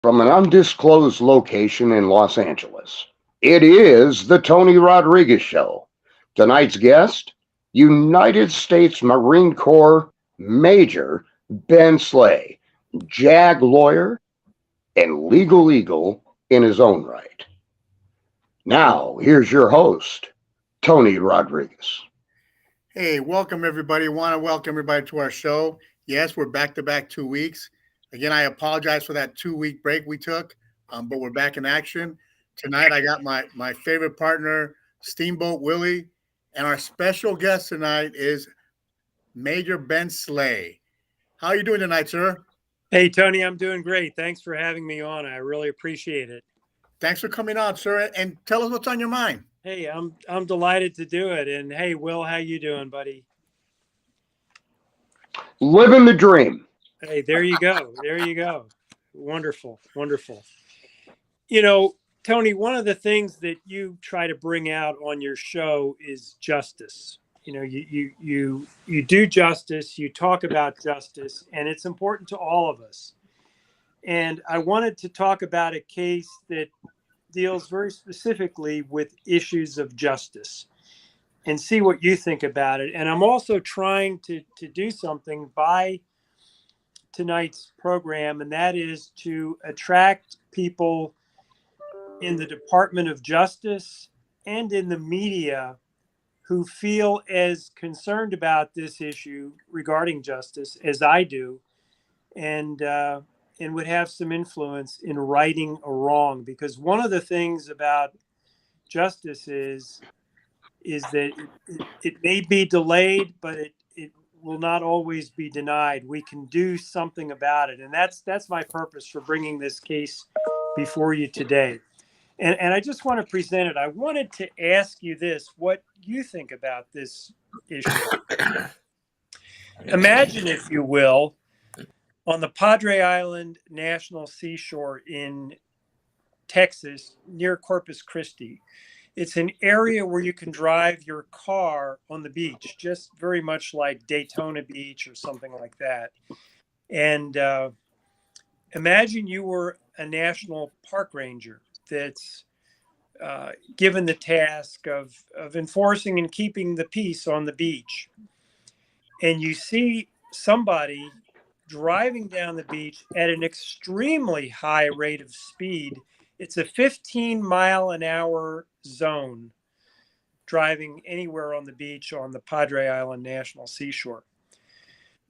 from an undisclosed location in Los Angeles. It is the Tony Rodriguez Show. Tonight's guest, United States Marine Corps Major Ben Slay, JAG lawyer and legal eagle in his own right. Now, here's your host, Tony Rodriguez. Hey, welcome everybody. I want to welcome everybody to our show. Yes, we're back to back 2 weeks. Again, I apologize for that 2 week break we took, but we're back in action. Tonight, I got my favorite partner, Steamboat Willie, and our special guest tonight is Major Ben Slay. How are you doing tonight, sir? Hey, Tony, I'm doing great. Thanks for having me on. I really appreciate it. Thanks for coming on, sir, and tell us what's on your mind. Hey, I'm delighted to do it. And hey, Will, how you doing, buddy? Living the dream. Hey, there you go. There you go. Wonderful, wonderful. You know, Tony, one of the things that you try to bring out on your show is justice. You know, you do justice, you talk about justice, and it's important to all of us. And I wanted to talk about a case that deals very specifically with issues of justice and see what you think about it. And I'm also trying to do something by tonight's program, and that is to attract people in the Department of Justice and in the media who feel as concerned about this issue regarding justice as I do, and would have some influence in righting a wrong. Because one of the things about justice is that it may be delayed, but it will not always be denied. We can do something about it. And that's my purpose for bringing this case before you today. And I just want to present it. I wanted to ask you this, what you think about this issue. Imagine, if you will, on the Padre Island National Seashore in Texas, near Corpus Christi. It's an area where you can drive your car on the beach, just very much like Daytona Beach or something like that. And imagine you were a national park ranger that's given the task of enforcing and keeping the peace on the beach. And you see somebody driving down the beach at an extremely high rate of speed. It's a 15-mile-an-hour zone driving anywhere on the beach on the Padre Island National Seashore.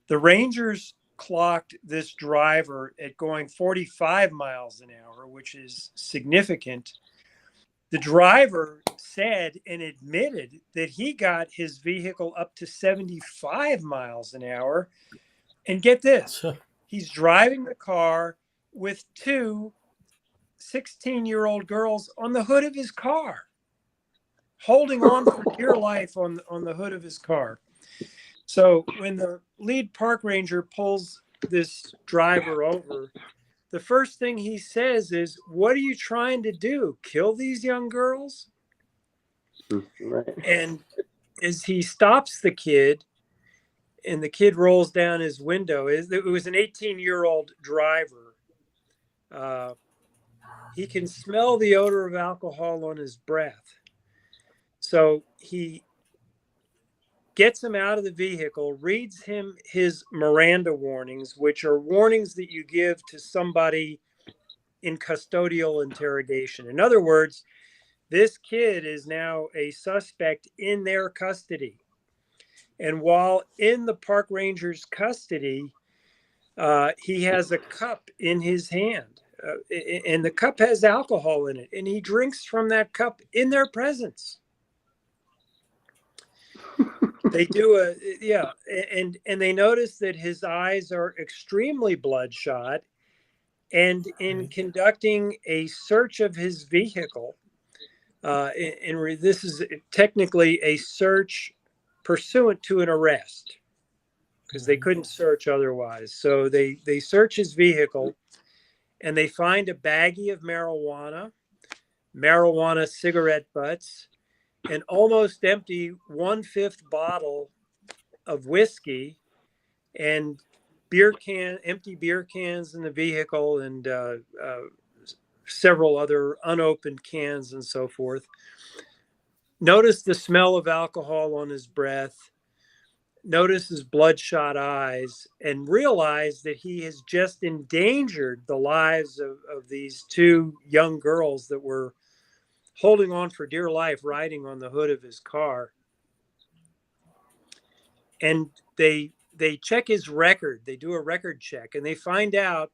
The Rangers clocked this driver at going 45 miles an hour, which is significant. The driver said and admitted that he got his vehicle up to 75 miles an hour. And get this, he's driving the car with two 16-year-old girls on the hood of his car, holding on for dear life on the hood of his car. So when the lead park ranger pulls this driver over, the first thing he says is, "What are you trying to do? Kill these young girls?" Right. And as he stops the kid, and the kid rolls down his window, it was an 18-year-old driver. He can smell the odor of alcohol on his breath. So he gets him out of the vehicle, reads him his Miranda warnings, which are warnings that you give to somebody in custodial interrogation. In other words, this kid is now a suspect in their custody. And while in the park ranger's custody, he has a cup in his hand, and the cup has alcohol in it, and he drinks from that cup in their presence. They do and they notice that his eyes are extremely bloodshot, and in conducting a search of his vehicle, this is technically a search pursuant to an arrest, because they couldn't search otherwise. So they search his vehicle, and they find a baggie of marijuana cigarette butts, an almost empty 1/5 bottle of whiskey, and empty beer cans in the vehicle, and several other unopened cans and so forth. Noticed the smell of alcohol on his breath, noticed his bloodshot eyes, and realized that he has just endangered the lives of these two young girls that were holding on for dear life, riding on the hood of his car. And they check his record. They do a record check, and they find out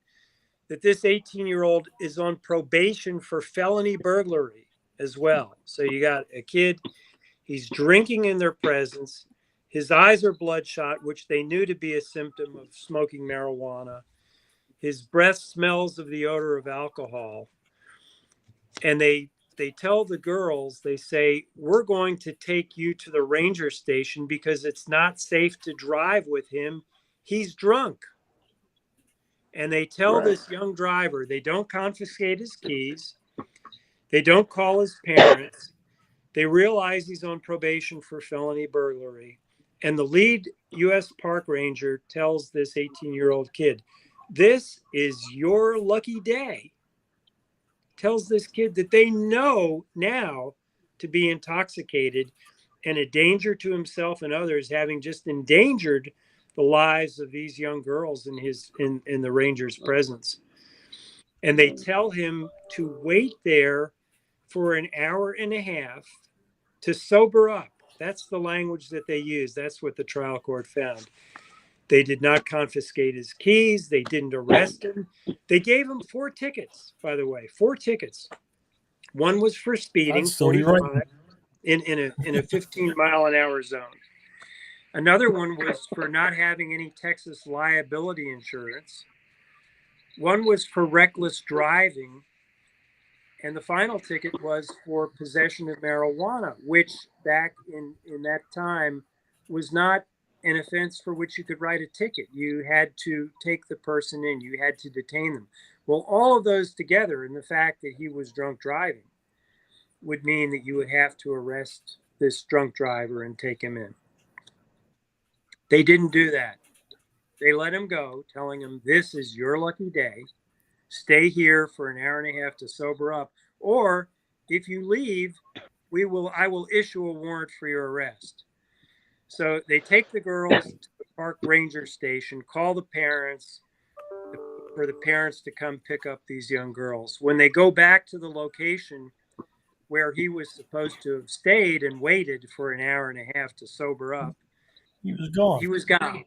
that this 18-year-old is on probation for felony burglary as well. So you got a kid, he's drinking in their presence. His eyes are bloodshot, which they knew to be a symptom of smoking marijuana. His breath smells of the odor of alcohol. And they tell the girls, they say, we're going to take you to the ranger station because it's not safe to drive with him. He's drunk. And they tell this young driver, they don't confiscate his keys. They don't call his parents. They realize he's on probation for felony burglary. And the lead U.S. Park Ranger tells this 18-year-old kid, this is your lucky day. Tells this kid that they know now to be intoxicated and a danger to himself and others, having just endangered the lives of these young girls in the ranger's presence. And they tell him to wait there for an hour and a half to sober up. That's the language that they use. That's what the trial court found. They did not confiscate his keys. They didn't arrest him. They gave him 4 tickets, by the way, 4 tickets. One was for speeding, 45 in a 15-mile-an-hour zone. Another one was for not having any Texas liability insurance. One was for reckless driving. And the final ticket was for possession of marijuana, which back in that time was not an offense for which you could write a ticket. You had to take the person in. You had to detain them. Well, all of those together, and the fact that he was drunk driving, would mean that you would have to arrest this drunk driver and take him in. They didn't do that. They let him go, telling him, this is your lucky day. Stay here for an hour and a half to sober up. Or if you leave, I will issue a warrant for your arrest. So they take the girls to the park ranger station, call the parents for the parents to come pick up these young girls. When they go back to the location where he was supposed to have stayed and waited for an hour and a half to sober up, he was gone. He was gone.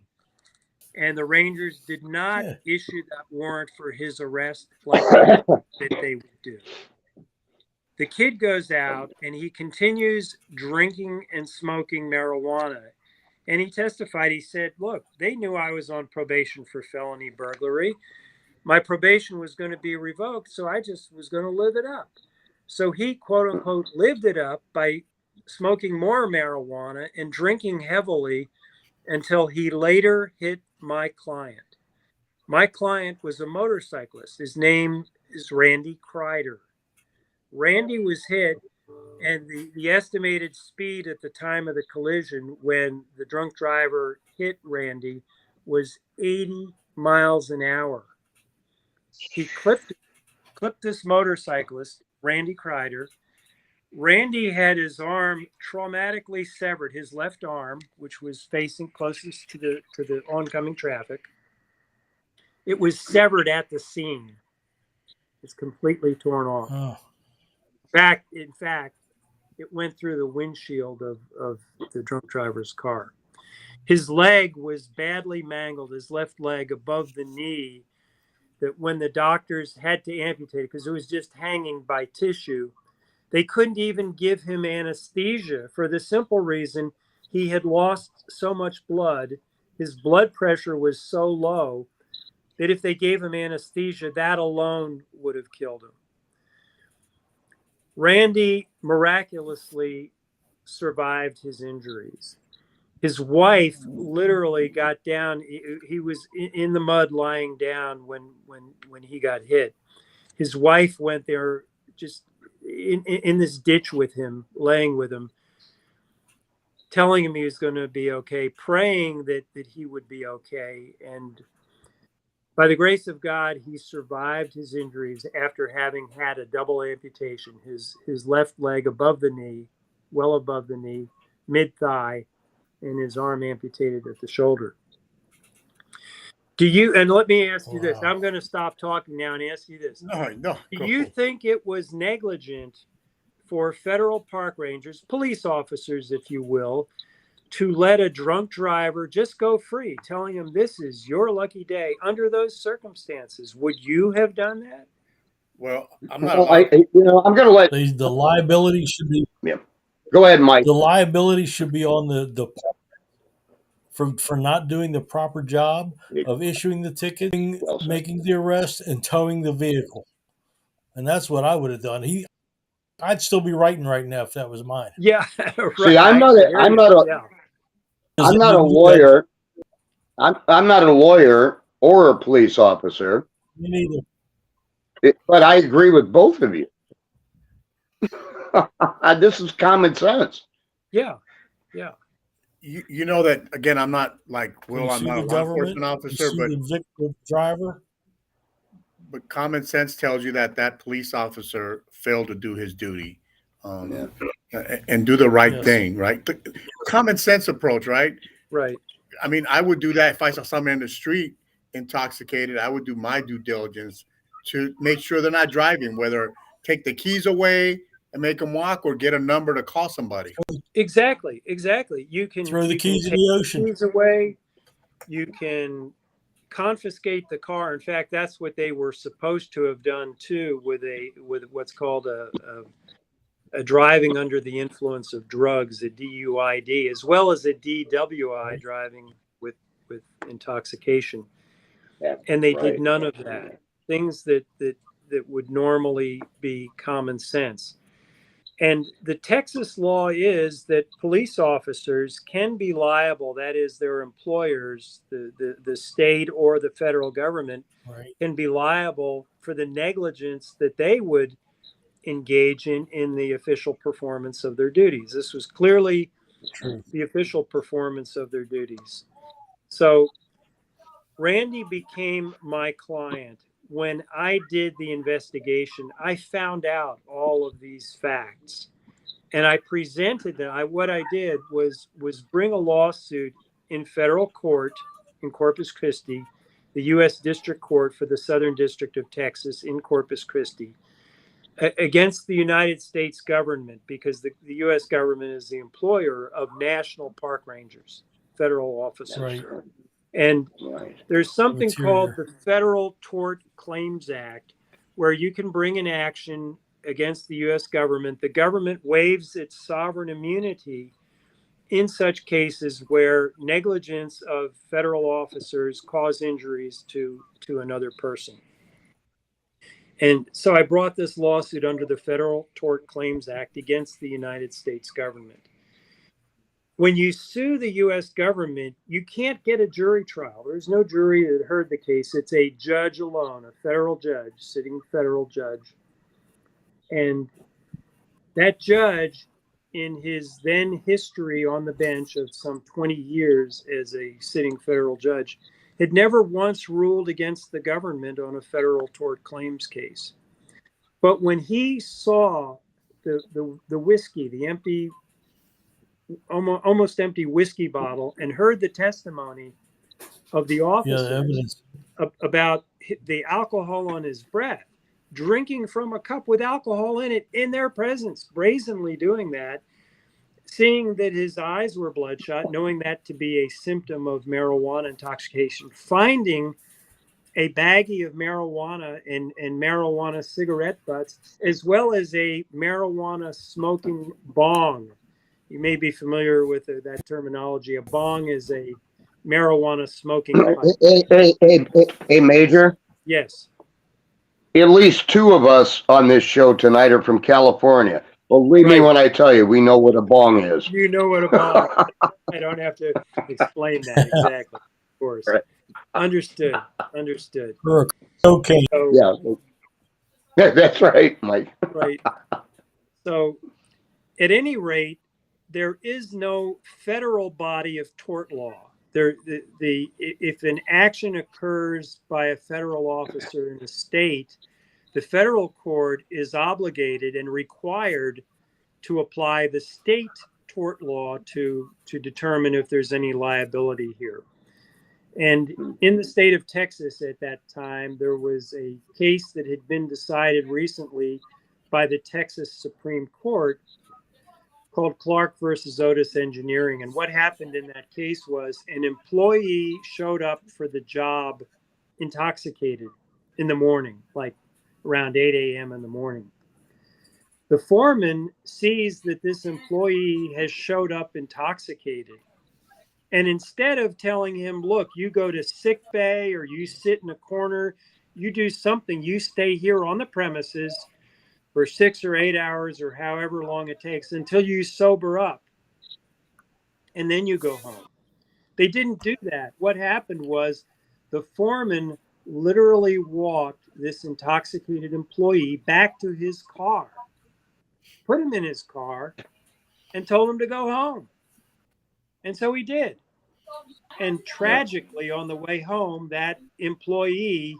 And the Rangers did not issue that warrant for his arrest like they would do. The kid goes out and he continues drinking and smoking marijuana. And he testified, he said, look, they knew I was on probation for felony burglary. My probation was going to be revoked, so I just was going to live it up. So he, quote unquote, lived it up by smoking more marijuana and drinking heavily until he later hit my client. My client was a motorcyclist. His name is Randy Kreider. Randy was hit, and the estimated speed at the time of the collision when the drunk driver hit Randy was 80 miles an hour. He clipped this motorcyclist, Randy Kreider. Randy had his arm traumatically severed, his left arm, which was facing closest to the oncoming traffic. It was severed at the seam. It's completely torn off. Oh. In fact, it went through the windshield of the drunk driver's car. His leg was badly mangled, his left leg above the knee, that when the doctors had to amputate it because it was just hanging by tissue, they couldn't even give him anesthesia for the simple reason he had lost so much blood. His blood pressure was so low that if they gave him anesthesia, that alone would have killed him. Randy miraculously survived his injuries. His wife literally got down. He was in the mud lying down when he got hit. His wife went there just in this ditch with him, laying with him, telling him he was going to be okay, praying that he would be okay. And By the grace of God, he survived his injuries after having had a double amputation. His left leg above the knee, well above the knee, mid-thigh, and his arm amputated at the shoulder. Do you, and let me ask you this, I'm going to stop talking now and ask you this. No. Do you think it was negligent for federal park rangers, police officers, if you will, to let a drunk driver just go free, telling him this is your lucky day under those circumstances? Would you have done that? Well, I'm not. Well, I'm going to let The liability should be. Yeah. Go ahead, Mike. The liability should be on the for not doing the proper job of issuing the ticket, Well said. making the arrest, and towing the vehicle. And that's what I would have done. I'd still be writing right now if that was mine. Yeah. Right. See, I'm not a lawyer. I'm not a lawyer or a police officer. Me neither. But I agree with both of you. This is common sense. Yeah. You know that, again, I'm not like Will. You I'm sue not a the law government, enforcement officer, you sue but the victim driver. common sense tells you that police officer failed to do his duty, and do the right thing, right? The common sense approach, right? Right. I mean, I would do that if I saw someone in the street intoxicated. I would do my due diligence to make sure they're not driving, whether take the keys away and make them walk or get a number to call somebody. Exactly. You can Throw the keys in take the ocean. keys away. You can confiscate the car. In fact, that's what they were supposed to have done too, with what's called a driving under the influence of drugs, a DUID, as well as a DWI, driving with intoxication. And they did none of that. Things that would normally be common sense. And the Texas law is that police officers can be liable, that is, their employers, the state or the federal government, can be liable for the negligence that they would engage in the official performance of their duties. This was clearly the official performance of their duties. So Randy became my client. When I did the investigation, I found out all of these facts, and I presented them. What I did was bring a lawsuit in federal court in Corpus Christi, the U.S. District Court for the Southern District of Texas in Corpus Christi, against the United States government, because the U.S. government is the employer of national park rangers, federal officers. Right. And there's something called Interior. the Federal Tort Claims Act, where you can bring an action against the U.S. government. The government waives its sovereign immunity in such cases where negligence of federal officers cause injuries to another person. And so I brought this lawsuit under the Federal Tort Claims Act against the United States government. When you sue the U.S. government, you can't get a jury trial. There's no jury that heard the case. It's a judge alone, a federal judge, sitting federal judge. And that judge, in his then history on the bench of some 20 years as a sitting federal judge, had never once ruled against the government on a federal tort claims case. But when he saw the whiskey, the empty, almost empty whiskey bottle, and heard the testimony of the officers about the alcohol on his breath, drinking from a cup with alcohol in it in their presence, brazenly doing that, seeing that his eyes were bloodshot, knowing that to be a symptom of marijuana intoxication, finding a baggie of marijuana and marijuana cigarette butts, as well as a marijuana smoking bong. You may be familiar with that terminology. A bong is a marijuana smoking pipe. Hey, Major. Yes. At least two of us on this show tonight are from California. Believe me when I tell you, we know what a bong is. You know what a bong is. I don't have to explain that exactly, of course. Right. Understood. Okay. So, Yeah, that's right, Mike. right. So, at any rate, there is no federal body of tort law. if an action occurs by a federal officer in a state, the federal court is obligated and required to apply the state tort law to determine if there's any liability here. And in the state of Texas at that time, there was a case that had been decided recently by the Texas Supreme Court called Clark versus Otis Engineering. And what happened in that case was an employee showed up for the job intoxicated in the morning, like around 8 a.m. in the morning. The foreman sees that this employee has showed up intoxicated. And instead of telling him, look, you go to sick bay or you sit in a corner, you do something, you stay here on the premises for 6 or 8 hours or however long it takes until you sober up. And then you go home. They didn't do that. What happened was the foreman literally walked this intoxicated employee back to his car, put him in his car, and told him to go home. And so he did. And tragically, on the way home, that employee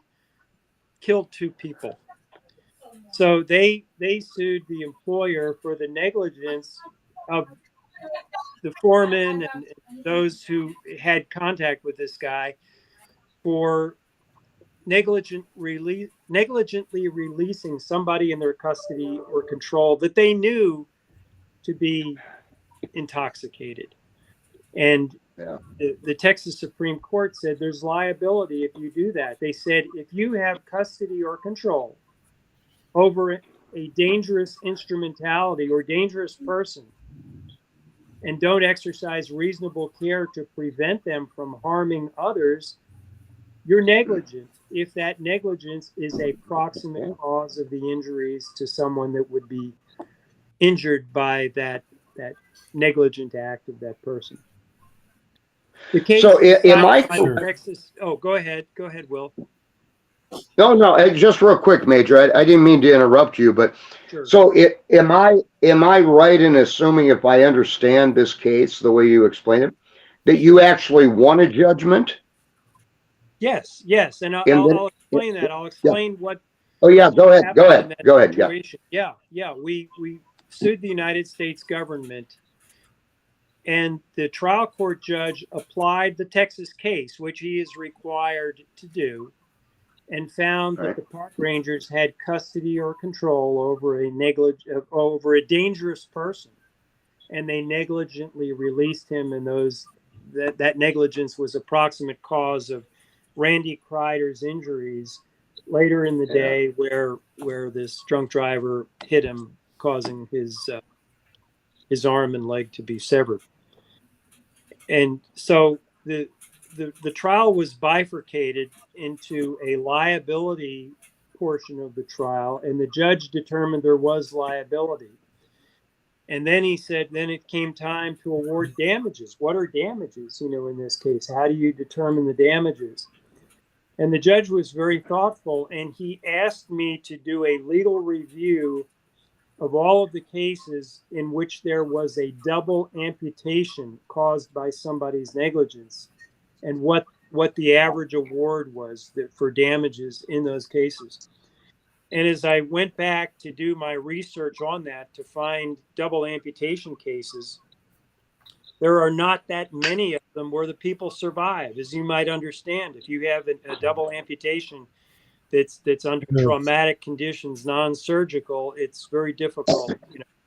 killed 2 people. So they sued the employer for the negligence of the foreman and those who had contact with this guy for negligently releasing somebody in their custody or control that they knew to be intoxicated. And the Texas Supreme Court said there's liability if you do that. They said if you have custody or control over a dangerous instrumentality or dangerous person and don't exercise reasonable care to prevent them from harming others, you're negligent if that negligence is a proximate cause of the injuries to someone that would be injured by that negligent act of that person. The case So am I? Texas. Oh, go ahead, Will. No, just real quick, Major. I didn't mean to interrupt you, but Sure. So am I right in assuming, if I understand this case the way you explain it, that you actually won a judgment? Yes, and I'll explain that. I'll explain what. Oh yeah, go ahead. Yeah. We sued the United States government, and the trial court judge applied the Texas case, which he is required to do, and found that the park rangers had custody or control over a dangerous person, and they negligently released him. And that negligence was a proximate cause of Randy Kreider's injuries later in the day, where this drunk driver hit him, causing his arm and leg to be severed. And so the trial was bifurcated into a liability portion of the trial, and the judge determined there was liability. And then he said, then it came time to award damages. What are damages, in this case? How do you determine the damages? And the judge was very thoughtful, and he asked me to do a legal review of all of the cases in which there was a double amputation caused by somebody's negligence, and what the average award was for damages in those cases. And as I went back to do my research on that to find double amputation cases, there are not that many of them where the people survive. As you might understand, if you have a double amputation that's under traumatic conditions, non-surgical, it's very difficult,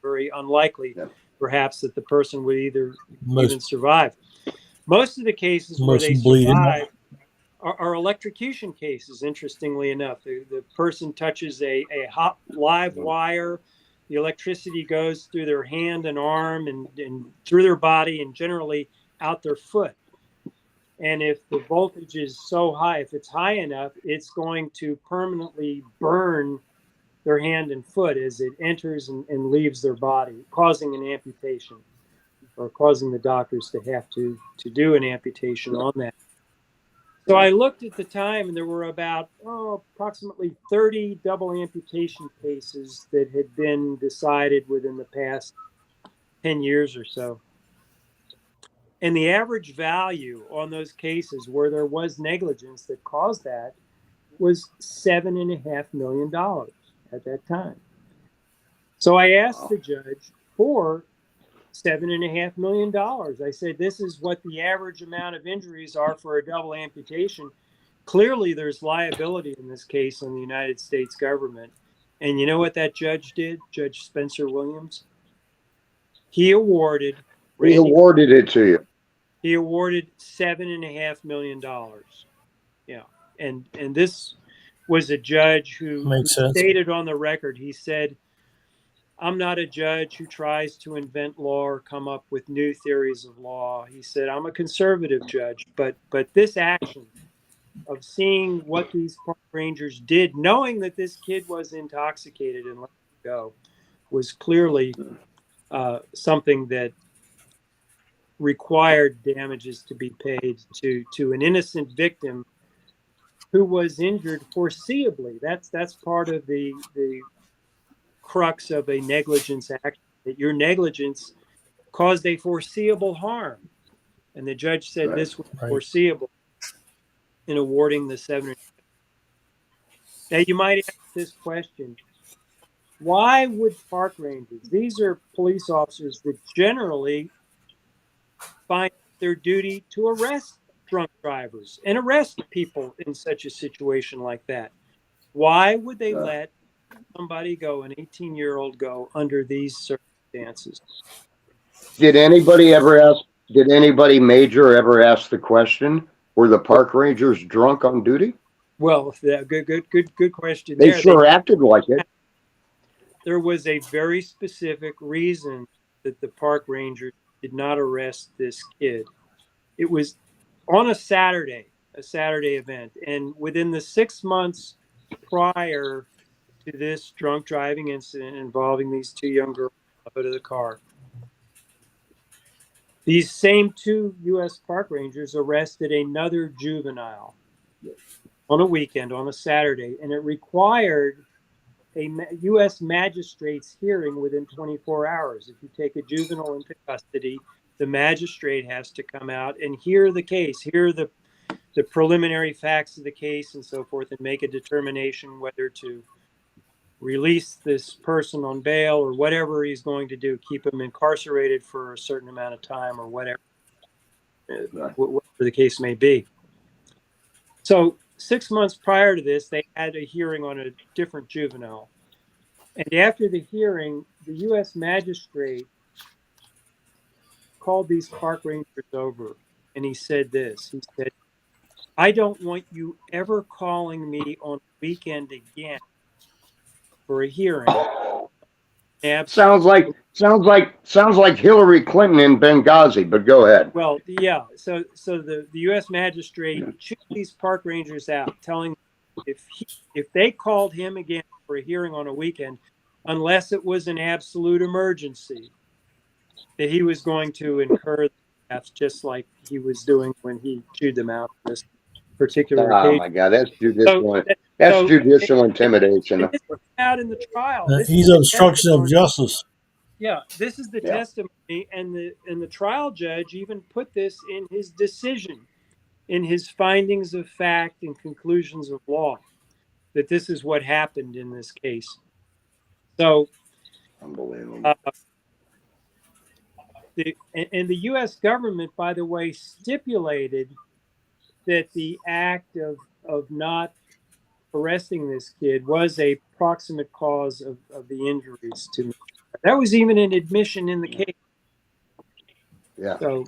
very unlikely, perhaps, that the person would even survive. Most of the cases where they survive are electrocution cases, interestingly enough. The person touches a hot live wire, the electricity goes through their hand and arm and through their body and generally out their foot. And if the voltage is so high, if it's high enough, it's going to permanently burn their hand and foot as it enters and leaves their body, causing an amputation or causing the doctors to have to do an amputation on that. So I looked at the time, and there were about approximately 30 double amputation cases that had been decided within the past 10 years or so. And the average value on those cases where there was negligence that caused that was $7.5 million at that time. So I asked the judge for $7.5 million. I said, this is what the average amount of injuries are for a double amputation. Clearly, there's liability in this case on the United States government. And you know what that judge did, Judge Spencer Williams? He awarded it to you. He awarded $7.5 million. Yeah, and this was a judge who Makes sense. stated on the record. He said, "I'm not a judge who tries to invent law or come up with new theories of law." He said, "I'm a conservative judge, but this action of seeing what these park rangers did, knowing that this kid was intoxicated and let him go, was clearly something that required damages to be paid to an innocent victim who was injured foreseeably." That's part of the crux of a negligence action, that your negligence caused a foreseeable harm. And the judge said this was foreseeable in awarding the 7. Now you might ask this question: why would park rangers, these are police officers that generally find their duty to arrest drunk drivers and arrest people in such a situation like that, why would they let somebody go, an 18-year-old go, under these circumstances? Did anybody major ever ask the question, were the park rangers drunk on duty? Well, good question. They sure acted like it. There was a very specific reason that the park rangers did not arrest this kid. It was on a Saturday event. And within the 6 months prior to this drunk driving incident involving these two young girls on the hood of the car, these same two U.S. park rangers arrested another juvenile on a weekend, on a Saturday, and it required a U.S. magistrate's hearing within 24 hours. If you take a juvenile into custody, the magistrate has to come out and hear the case, hear the preliminary facts of the case and so forth, and make a determination whether to release this person on bail or whatever he's going to do, keep him incarcerated for a certain amount of time or whatever the case may be. So 6 months prior to this, they had a hearing on a different juvenile. And after the hearing, the U.S. magistrate called these park rangers over, and he said this. He said, "I don't want you ever calling me on a weekend again for a hearing." Sounds like Hillary Clinton in Benghazi, but go ahead. Well, yeah. So the U.S. magistrate chewed these park rangers out, telling them if they called him again for a hearing on a weekend, unless it was an absolute emergency, that he was going to incur the wrath, just like he was doing when he chewed them out on this particular occasion. Oh my God, that's judicial intimidation. This came out in the trial. He's obstruction of justice. Yeah, this is the testimony, and the trial judge even put this in his decision, in his findings of fact and conclusions of law, that this is what happened in this case. So, unbelievable. The U.S. government, by the way, stipulated that the act of not arresting this kid was a proximate cause of the injuries to me. That was even an admission in the case. Yeah. So,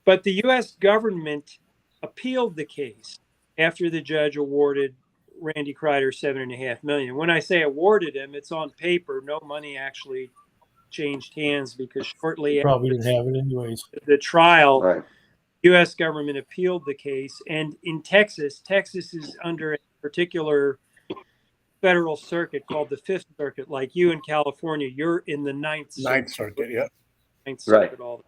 but the U.S. government appealed the case after the judge awarded Randy Kreider $7.5 million. When I say awarded him, it's on paper. No money actually changed hands, because shortly probably didn't have it anyways. The trial, right. U.S. government appealed the case, and in Texas is under a particular federal circuit called the Fifth Circuit. Like you in California, you're in the Ninth Circuit, yeah. Ninth Circuit, right.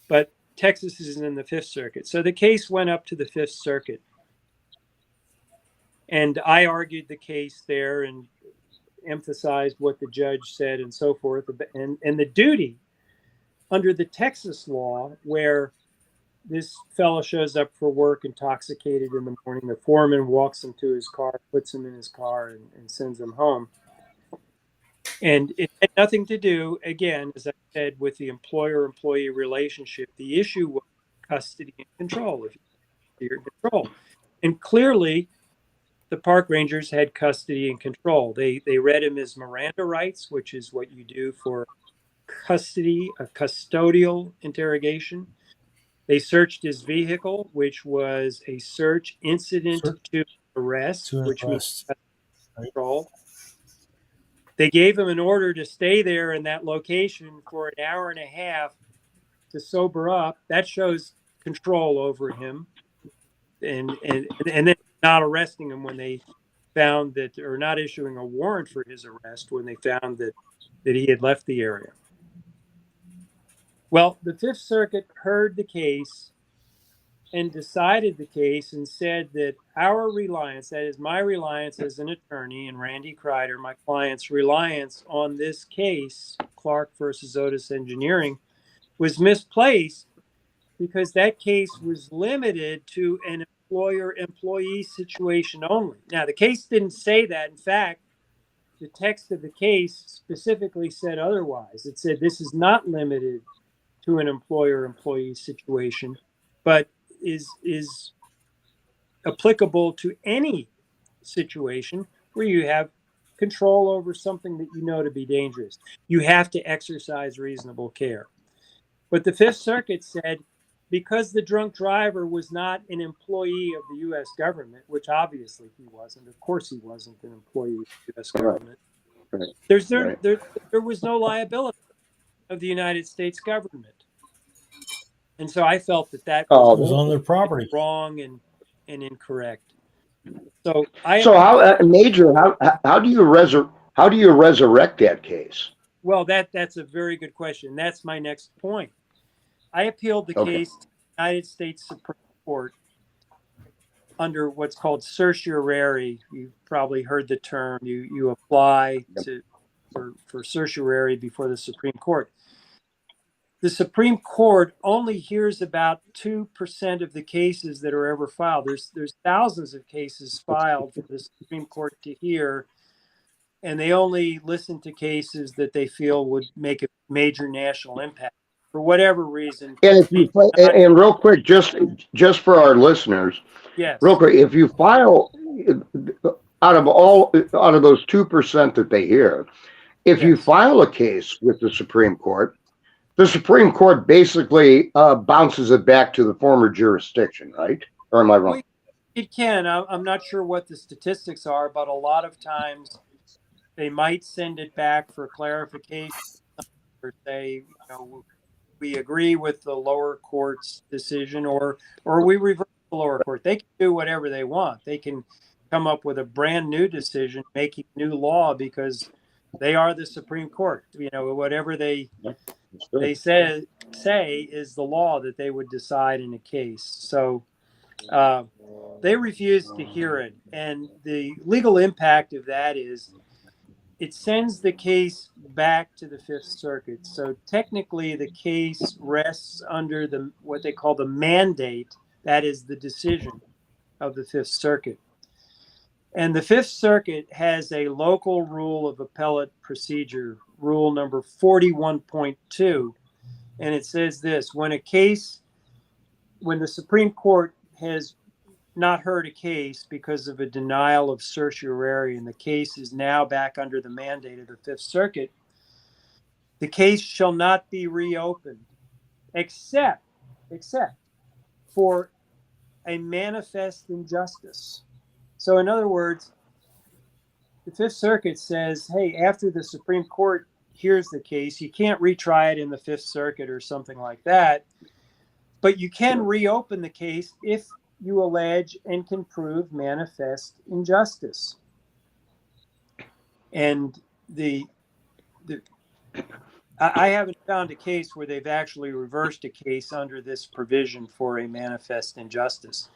But Texas is in the Fifth Circuit. So the case went up to the Fifth Circuit, and I argued the case there and emphasized what the judge said and so forth. And the duty Under the Texas law, where this fellow shows up for work intoxicated in the morning, the foreman walks him to his car, puts him in his car, and sends him home. And it had nothing to do, again, as I said, with the employer-employee relationship. The issue was custody and control. If you're in control, and clearly, the park rangers had custody and control. They read him his Miranda rights, which is what you do for custody, a custodial interrogation. They searched his vehicle, which was a search incident to arrest, which means control. They gave him an order to stay there in that location for an hour and a half to sober up. That shows control over him, and then not arresting him when they found that, or not issuing a warrant for his arrest when they found that he had left the area. Well, the Fifth Circuit heard the case and decided the case and said that our reliance, that is my reliance as an attorney, and Randy Kreider, my client's reliance on this case, Clark versus Otis Engineering, was misplaced because that case was limited to an employer-employee situation only. Now, the case didn't say that. In fact, the text of the case specifically said otherwise. It said this is not limited to an employer-employee situation, but is applicable to any situation where you have control over something that you know to be dangerous. You have to exercise reasonable care. But the Fifth Circuit said, because the drunk driver was not an employee of the U.S. government, which obviously he wasn't, of course he wasn't an employee of the U.S. government, there was no liability of the United States government. And so I felt that was on their property, wrong and incorrect. So Major, how do you resurrect that case? Well, that's a very good question. That's my next point. I appealed the case to the United States Supreme Court under what's called certiorari. You've probably heard the term. You apply for certiorari before the Supreme Court. The Supreme Court only hears about 2% of the cases that are ever filed. There's thousands of cases filed for the Supreme Court to hear, and they only listen to cases that they feel would make a major national impact for whatever reason. And real quick, just for our listeners, yes, real quick, if you file out of those 2% that they hear, if you file a case with the Supreme Court basically bounces it back to the former jurisdiction, right? Or am I wrong? It can. I'm not sure what the statistics are, but a lot of times they might send it back for clarification or say, we agree with the lower court's decision, or we reverse the lower court. They can do whatever they want. They can come up with a brand new decision, making new law, because they are the Supreme Court. Whatever they say is the law that they would decide in a case. So they refused to hear it. And the legal impact of that is it sends the case back to the Fifth Circuit. So technically the case rests under what they call the mandate, that is the decision of the Fifth Circuit. And the Fifth Circuit has a local rule of appellate procedure, rule number 41.2. And it says this: when the Supreme Court has not heard a case because of a denial of certiorari, and the case is now back under the mandate of the Fifth Circuit, the case shall not be reopened except for a manifest injustice. So in other words, the Fifth Circuit says, hey, after the Supreme Court hears the case, you can't retry it in the Fifth Circuit or something like that, but you can reopen the case if you allege and can prove manifest injustice. And I haven't found a case where they've actually reversed a case under this provision for a manifest injustice.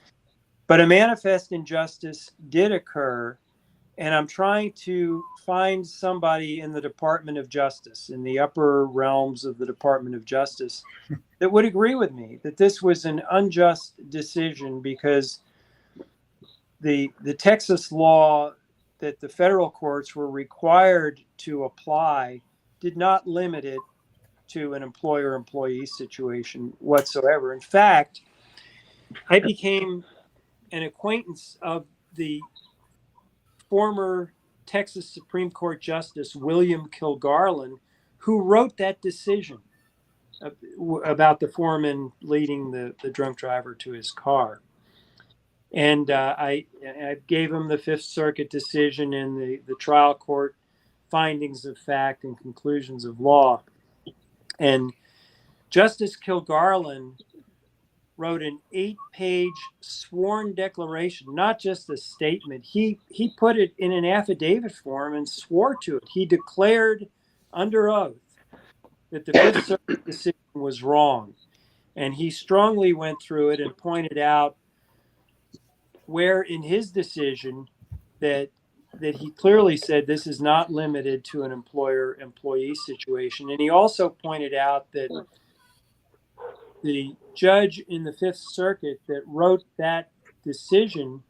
But a manifest injustice did occur and I'm trying to find somebody in the Department of Justice, in the upper realms of the Department of Justice, that would agree with me that this was an unjust decision, because the Texas law that the federal courts were required to apply did not limit it to an employer-employee situation whatsoever. In fact, I became an acquaintance of the former Texas Supreme Court Justice William Kilgarlin, who wrote that decision about the foreman leading the drunk driver to his car. And I gave him the Fifth Circuit decision and the trial court findings of fact and conclusions of law. And Justice Kilgarlin wrote an 8-page sworn declaration, not just a statement. He put it in an affidavit form and swore to it. He declared under oath that the Fifth Circuit decision was wrong. And he strongly went through it and pointed out where in his decision that he clearly said this is not limited to an employer-employee situation. And he also pointed out that the judge in the Fifth Circuit that wrote that decision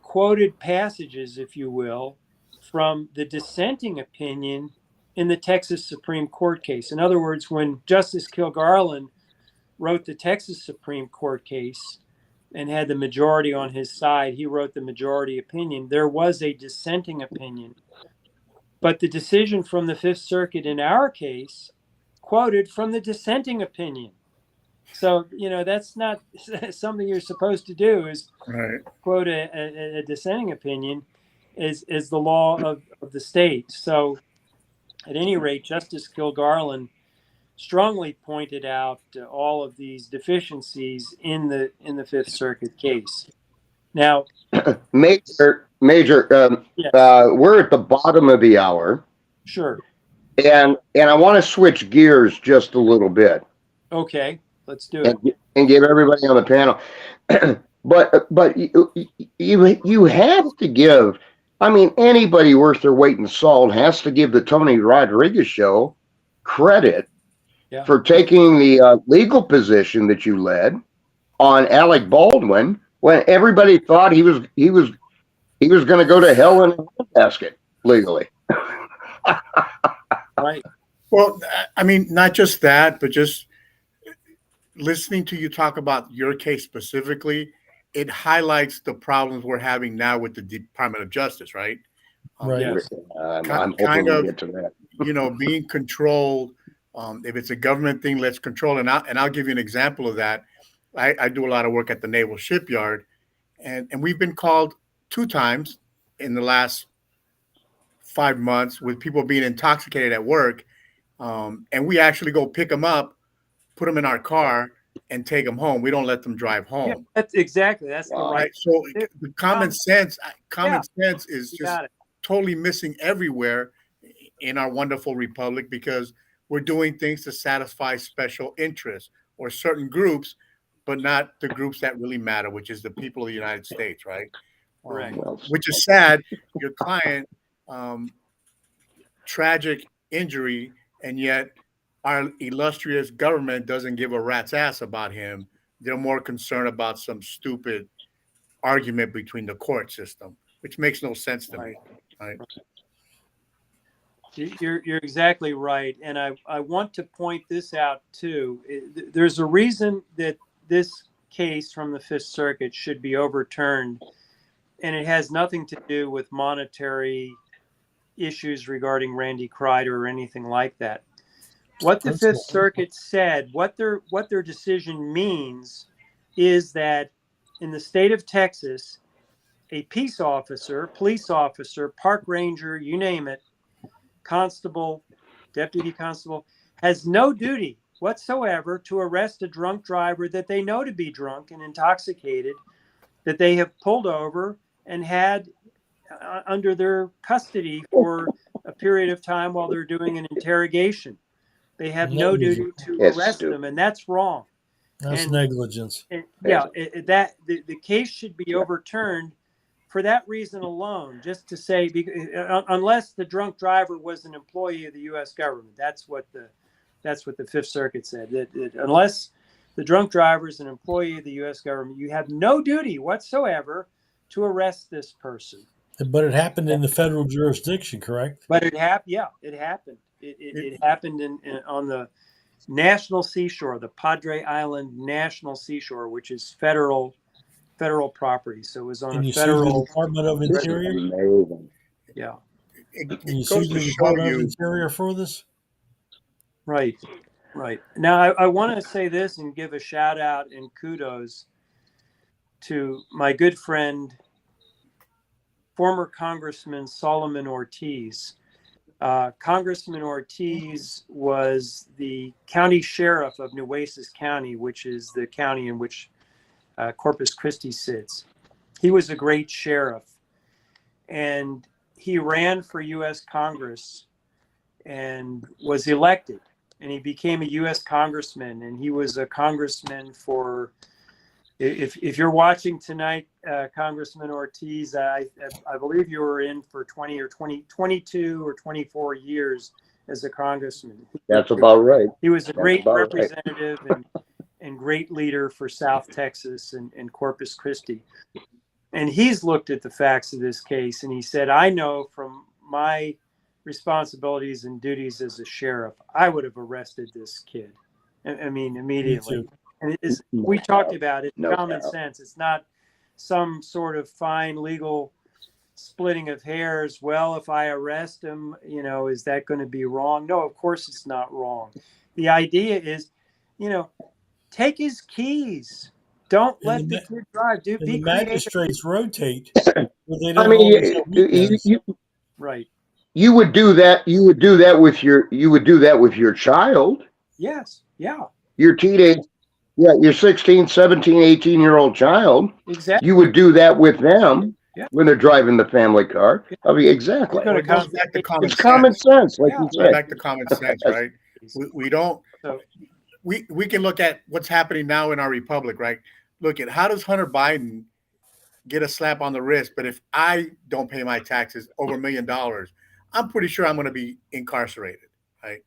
quoted passages, if you will, from the dissenting opinion in the Texas Supreme Court case. In other words, when Justice Kilgarlin wrote the Texas Supreme Court case and had the majority on his side, he wrote the majority opinion. There was a dissenting opinion. But the decision from the Fifth Circuit in our case quoted from the dissenting opinion. So, that's not something you're supposed to do, is quote a dissenting opinion is the law of the state. So at any rate, Justice Kilgarlin strongly pointed out all of these deficiencies in the Fifth Circuit case. Now, Major, yes. we're at the bottom of the hour. Sure. And I want to switch gears just a little bit. Okay, let's do it. And give everybody on the panel. but you have to give, I mean, anybody worth their weight in salt has to give the Tony Rodriguez show credit for taking the legal position that you led on Alec Baldwin when everybody thought he was going to go to hell in a basket legally. Right. Well, I mean, not just that, but just listening to you talk about your case specifically, it highlights the problems we're having now with the Department of Justice, right? Right. Yes. I'm hoping we'll get to that. Being controlled. If it's a government thing, let's control it. And I'll give you an example of that. I do a lot of work at the Naval Shipyard, and we've been called 2 times in the last 5 months with people being intoxicated at work. And we actually go pick them up, put them in our car, and take them home. We don't let them drive home. Yeah, that's the right. So the common sense is just totally missing everywhere in our wonderful republic, because we're doing things to satisfy special interests or certain groups, but not the groups that really matter, which is the people of the United States, right? Right. Which is sad. Your client, tragic injury, and yet our illustrious government doesn't give a rat's ass about him. They're more concerned about some stupid argument between the court system, which makes no sense to me. Right? You're exactly right. And I want to point this out too. There's a reason that this case from the Fifth Circuit should be overturned, and it has nothing to do with monetary issues regarding Randy Kreider or anything like that. What the Fifth Circuit said, what their decision means, is that in the state of Texas, a peace officer, police officer, park ranger, you name it, constable, deputy constable, has no duty whatsoever to arrest a drunk driver that they know to be drunk and intoxicated, that they have pulled over and had under their custody for a period of time while they're doing an interrogation. They have no duty to arrest them, and that's wrong. That's negligence. The case should be overturned for that reason alone, just to say, unless the drunk driver was an employee of the U.S. government, that's what the Fifth Circuit said. That unless the drunk driver is an employee of the U.S. government, you have no duty whatsoever to arrest this person. But it happened in the federal jurisdiction, correct? But it happened. Yeah, it happened. It happened on the national seashore, the Padre Island National Seashore, which is federal property. So it was on And a you sued the federal. Department of This is Interior? amazing. Yeah. And It you goes sued to the show Department of you. Interior for this? Right. Now, I want to say this and give a shout out and kudos to my good friend, former Congressman Solomon Ortiz. Congressman Ortiz was the county sheriff of Nueces County, which is the county in which Corpus Christi sits. He was a great sheriff, and he ran for U.S. Congress and was elected, and he became a U.S. congressman, and he was a congressman for, if you're watching tonight, Congressman Ortiz, I believe you were in for 22 or 24 years as a congressman. That's about right. He was a great about right. representative and great leader for South Texas and Corpus Christi. And he's looked at the facts of this case, and he said, I know from my responsibilities and duties as a sheriff, I would have arrested this kid. I mean, immediately. And we talked about it, common sense. It's not some sort of fine legal splitting of hairs. Well, if I arrest him, is that going to be wrong? No, of course it's not wrong. The idea is, take his keys. Don't let the kid drive. Be the creative. Magistrates rotate. They don't I mean, always have weekends. Right. You would do that. You would do that with your child. Yes. Yeah. Your teenage, your 16, 17, 18-year-old child. Exactly. You would do that with them Yeah. when they're driving the family car. Yeah. I mean, exactly. Well, it goes back to common It's sense. common sense, like you Goes said. back to common sense, right? We don't. So, we can look at what's happening now in our republic, right? Look at how does Hunter Biden get a slap on the wrist, but if I don't pay my taxes over $1 million, I'm pretty sure I'm going to be incarcerated, right?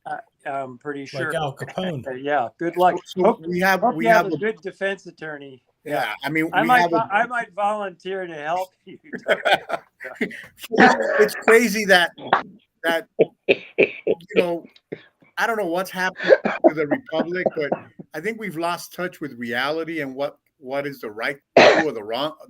I'm pretty sure. Like Al Capone. Yeah. Good luck. So we have a good defense attorney. Yeah, I mean, I might volunteer to help you. It's crazy that I don't know what's happened to the republic, but I think we've lost touch with reality and what is the right thing to do or the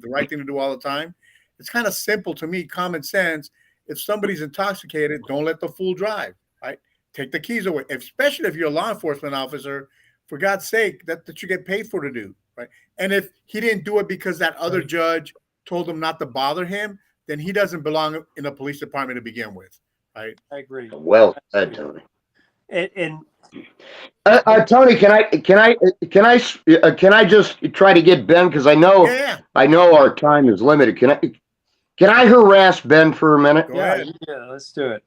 right thing to do all the time. It's kind of simple to me, common sense. If somebody's intoxicated, don't let the fool drive, right? Take the keys away, especially if you're a law enforcement officer. For God's sake, that you get paid for to do, right? And if he didn't do it because that other judge told him not to bother him, then he doesn't belong in a police department to begin with, right? I agree. Well said, Tony. And Tony, can I just try to get Ben, because I know our time is limited. Can I harass Ben for a minute? yeah, let's do it.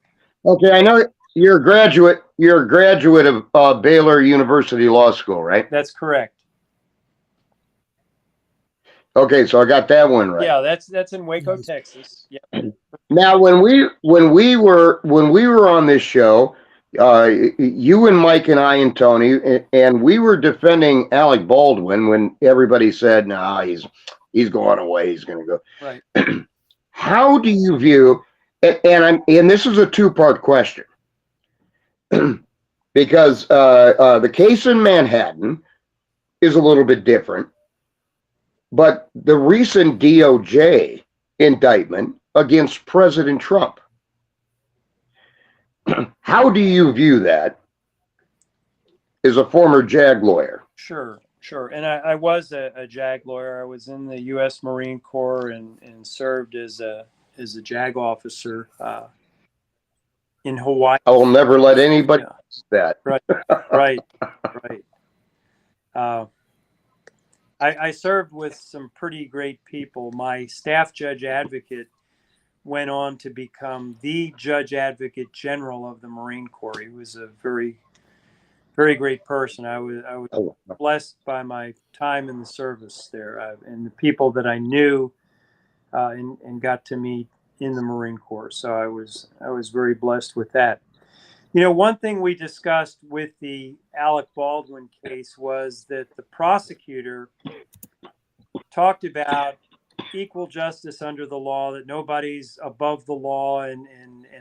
Okay, I know you're a graduate. You're a graduate of Baylor University Law School, right? That's correct. Okay, so I got that one right. Yeah, that's in Waco, Texas. Yeah. Now, when we were on this show, you and Mike and I and Tony, and we were defending Alec Baldwin when everybody said, "No, he's going away. He's going to go." Right. How do you view? And this is a two-part question, because the case in Manhattan is a little bit different, but the recent DOJ indictment against President Trump. How do you view that as a former JAG lawyer? Sure. And I was a JAG lawyer. I was in the U.S. Marine Corps and served as a JAG officer in Hawaii. I will never let anybody do that. Right. I served with some pretty great people. My staff judge advocate went on to become the Judge Advocate General of the Marine Corps. He was a very, very great person. I was blessed by my time in the service there, and the people that I knew and got to meet in the Marine Corps. So I was very blessed with that. You know, one thing we discussed with the Alec Baldwin case was that the prosecutor talked about equal justice under the law, that nobody's above the law, and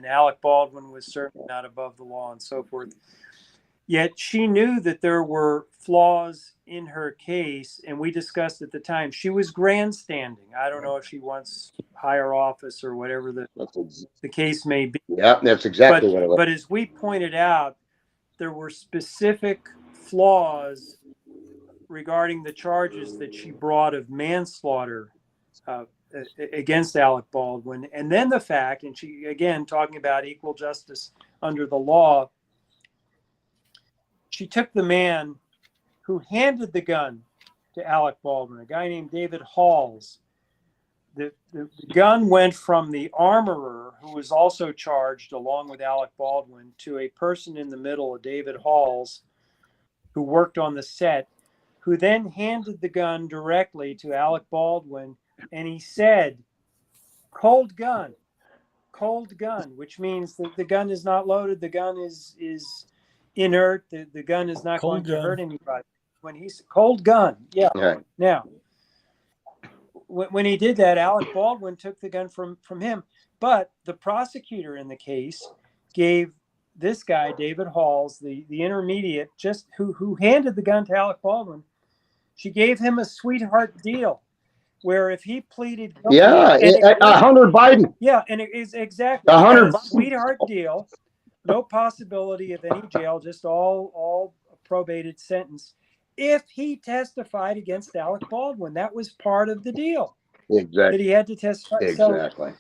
Alec Baldwin was certainly not above the law, and so forth. Yet she knew that there were flaws in her case, and we discussed at the time she was grandstanding. I don't know if she wants higher office or whatever the case may be. Yeah, that's exactly what it was. But as we pointed out, there were specific flaws regarding the charges that she brought of manslaughter against Alec Baldwin. And then the fact, and she, again, talking about equal justice under the law, she took the man who handed the gun to Alec Baldwin, a guy named David Halls. The gun went from the armorer, who was also charged along with Alec Baldwin, to a person in the middle, a David Halls, who worked on the set, who then handed the gun directly to Alec Baldwin, and he said, cold gun, which means that the gun is not loaded, the gun is inert, the gun is not going to hurt anybody. When he's cold gun, yeah. Right. Now, when he did that, Alec Baldwin took the gun from him, but the prosecutor in the case gave this guy, David Halls, the intermediate, just who handed the gun to Alec Baldwin, she gave him a sweetheart deal, where if he pleaded guilty, Hunter Biden. Yeah, and it is exactly a sweetheart deal, no possibility of any jail, just all probated sentence. If he testified against Alec Baldwin, that was part of the deal. Exactly. That he had to testify. Exactly.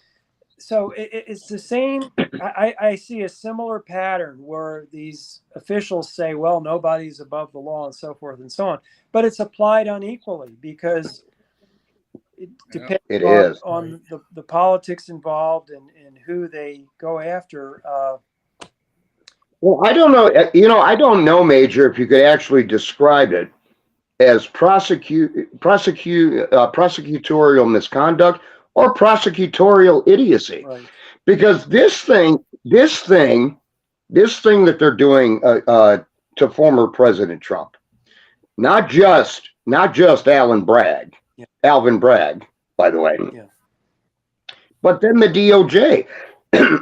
So it's the same. I see a similar pattern where these officials say, well, nobody's above the law and so forth and so on. But it's applied unequally because it depends on the politics involved and who they go after. Well, I don't know. I don't know, Major, if you could actually describe it as prosecutorial misconduct or prosecutorial idiocy, Right. Because this thing that they're doing to former President Trump, not just Alvin Bragg, by the way, but then the DOJ.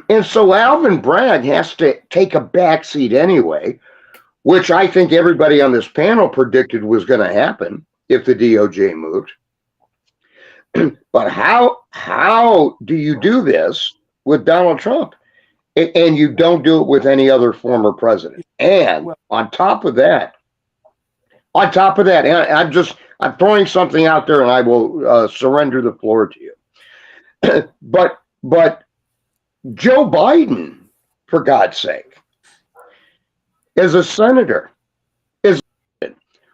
And so Alvin Bragg has to take a backseat anyway, which I think everybody on this panel predicted was going to happen if the DOJ moved. But how do you do this with Donald Trump? And you don't do it with any other former president. And on top of that, and I'm throwing something out there, and I will surrender the floor to you. But Joe Biden, for God's sake, as a senator,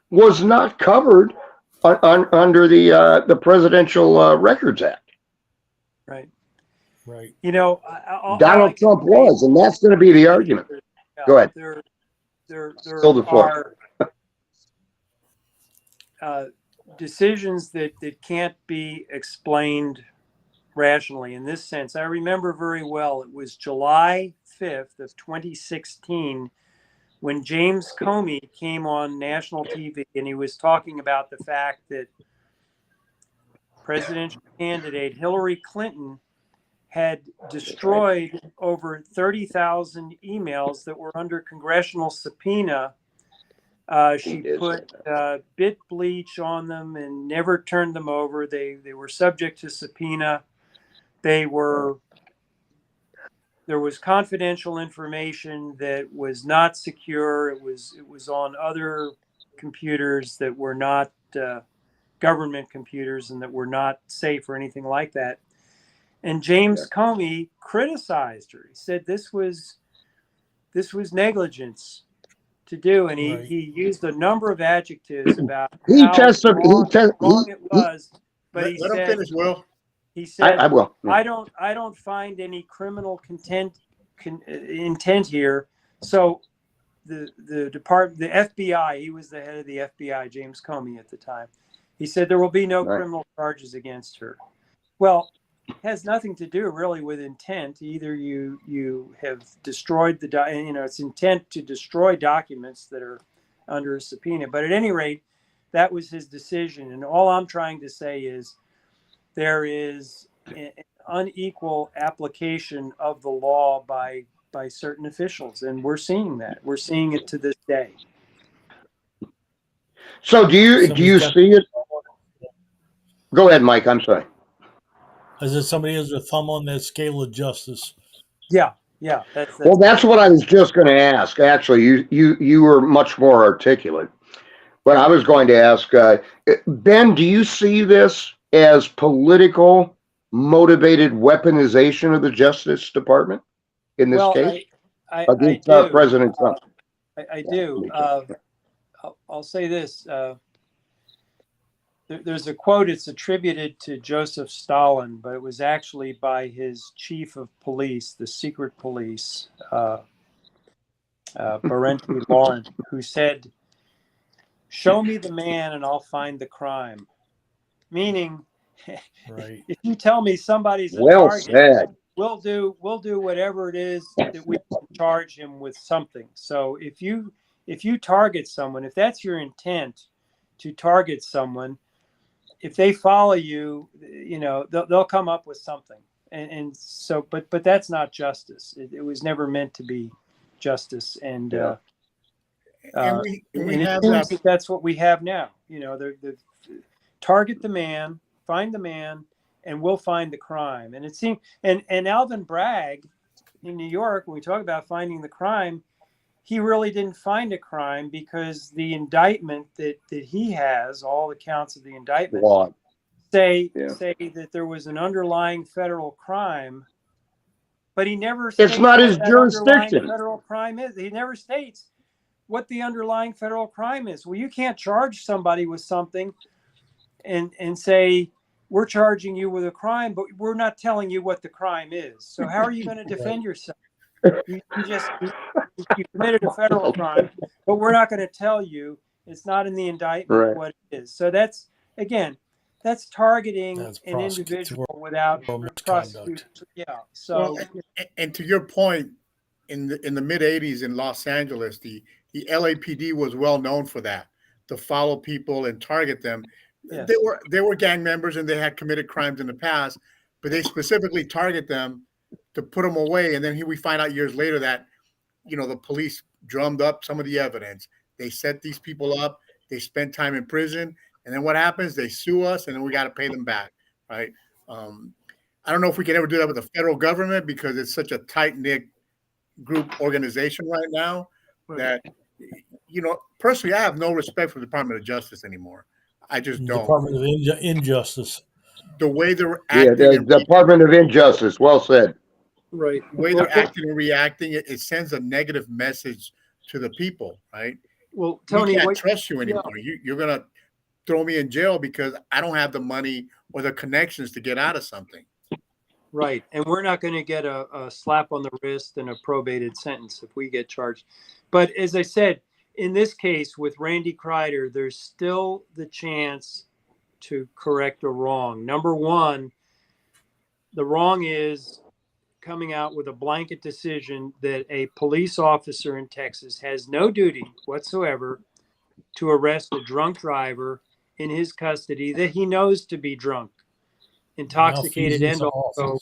was not covered under the Presidential Records Act. Right. Right. You know, Donald Trump was, and that's going to be the argument. Go ahead. There Fill the floor. are decisions that can't be explained rationally in this sense. I remember very well, it was July 5th of 2016 when James Comey came on national TV, and he was talking about the fact that presidential candidate Hillary Clinton had destroyed over 30,000 emails that were under congressional subpoena. She put bit bleach on them and never turned them over. They were subject to subpoena. There was confidential information that was not secure. It was on other computers that were not government computers and that were not safe or anything like that. And James Comey criticized her. He said this was negligence to do, and he used a number of adjectives about how wrong it was. But he said, finish, Will. He said, I will. I don't find any criminal intent here. So the department, the FBI, he was the head of the FBI, James Comey at the time. He said there will be no criminal charges against her. Well, has nothing to do really with intent. Either you have destroyed it's intent to destroy documents that are under a subpoena. But at any rate, that was his decision. And all I'm trying to say is there is an unequal application of the law by certain officials, and we're seeing that. We're seeing it to this day. So do you see it? Go ahead, Mike. I'm sorry. As if somebody has a thumb on that scale of justice. Yeah. Well, that's what I was just going to ask. Actually, you were much more articulate. But I was going to ask, Ben, do you see this as political motivated weaponization of the Justice Department in this case? I against do. President Trump? I do. I'll say this. There's a quote, it's attributed to Joseph Stalin, but it was actually by his chief of police, the secret police, Barenti Lawrence, who said, "Show me the man and I'll find the crime." Meaning, right. If you tell me somebody's a target, said. we'll do whatever it is that we can charge him with something. So if you target someone, if that's your intent to target someone, if they follow you, they'll come up with something. And so, but that's not justice. It was never meant to be justice. And we have that's what we have now. The target the man, find the man, and we'll find the crime. And it seemed, and Alvin Bragg in New York, when we talk about finding the crime, he really didn't find a crime because the indictment that he has, all the counts of the indictment, say that there was an underlying federal crime, but he never states it's not his what jurisdiction. Federal crime is. He never states what the underlying federal crime is. Well, you can't charge somebody with something and say, we're charging you with a crime, but we're not telling you what the crime is. So how are you going to defend yourself? You committed a federal crime, but we're not going to tell you. It's not in the indictment what it is. So that's targeting an individual without prosecution. Yeah. So, and to your point, in the mid '80s in Los Angeles, the LAPD was well known for that, to follow people and target them. Yes. They were gang members and they had committed crimes in the past, but they specifically target them to put them away. And then we find out years later that, the police drummed up some of the evidence. They set these people up. They spent time in prison. And then what happens? They sue us, and then we got to pay them back, right? I don't know if we can ever do that with the federal government because it's such a tight-knit group organization right now that, personally, I have no respect for the Department of Justice anymore. I just don't. Department of Injustice. The way they're acting. The Department of Injustice. Well said. Right. The way they're acting and reacting, it sends a negative message to the people, right? Well, Tony, we can't trust you anymore. Yeah. You're going to throw me in jail because I don't have the money or the connections to get out of something. Right. And we're not going to get a slap on the wrist and a probated sentence if we get charged. But as I said, in this case with Randy Kreider, there's still the chance to correct a wrong. Number one, the wrong is coming out with a blanket decision that a police officer in Texas has no duty whatsoever to arrest a drunk driver in his custody that he knows to be drunk, intoxicated, and also